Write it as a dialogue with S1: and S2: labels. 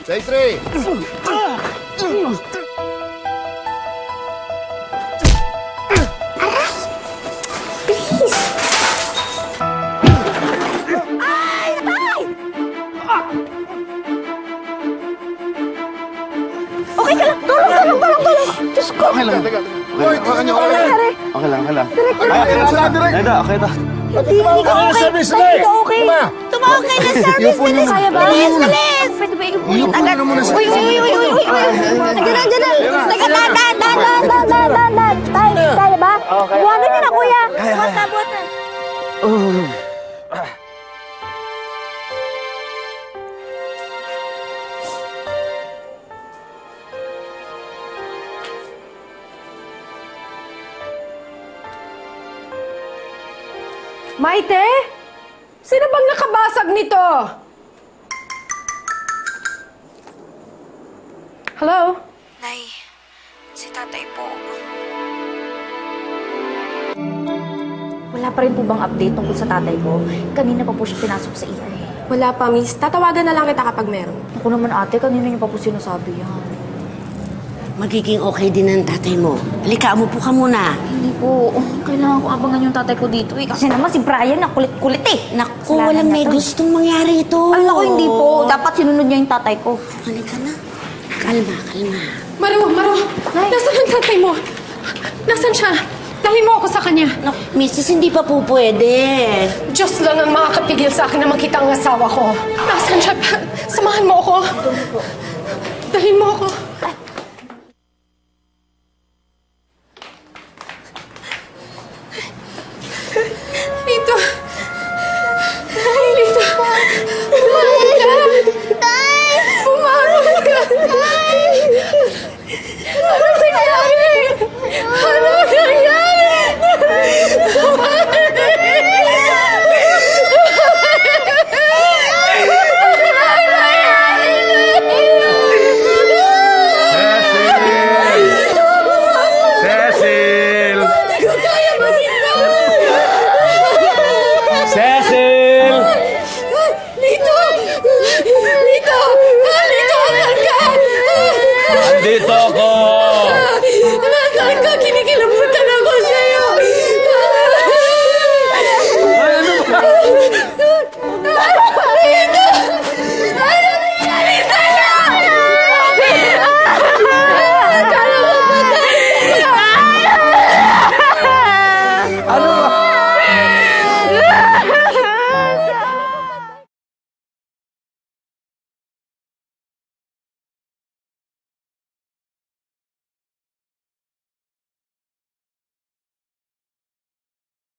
S1: Take 3.
S2: Okay ka lang! Tulong! Diyos ko!
S3: Okay lang.
S1: Hoy, tingnan niyo kami!
S3: Okay lang.
S1: Direk!
S3: Neda, okay ta.
S2: Hindi ka okay!
S1: service
S2: Hindi
S1: na eh.
S2: ka okay!
S1: Diba?
S2: Tumawag kayo ng service! Bilis! Kaya ba? Bilis! Pwede ba iupuin agad? Uy! Nandiyan na! Dahan! Kaya ba? Buwagan niyo na, kuya! Buhat na!
S4: Maite? Sino bang nakabasag nito? Hello?
S5: Nay, si tatay po.
S2: Wala pa rin po bang update tungkol sa tatay ko? Kanina pa po siya pinasok sa ER.
S4: Wala pa, miss. Tatawagan na lang kita kapag meron.
S2: Ako naman ate, kanina niyo pa po sinasabi yan.
S6: Magiging okay din ang tatay mo. Halika, umupo ka muna.
S2: Hindi po. Kailangan ko abangan yung tatay ko dito eh. Kasi naman si Brian na kulit-kulit eh.
S6: Naku,
S2: Kasalanan
S6: walang
S2: niya
S6: may
S2: to.
S6: gustong mangyari ito.
S2: Alam ko hindi po. Dapat sinunod niya yung tatay ko.
S6: Halika na. Kalma.
S4: Maru!
S2: Nay.
S4: Nasaan ang tatay mo? Nasaan siya? Dali mo ako sa kanya.
S6: Naku, misis, hindi pa po pwede.
S4: Diyos lang ang makakapigil sa akin na makita ang asawa ko. Nasaan siya? Samahan mo ako. Dalhin mo ako.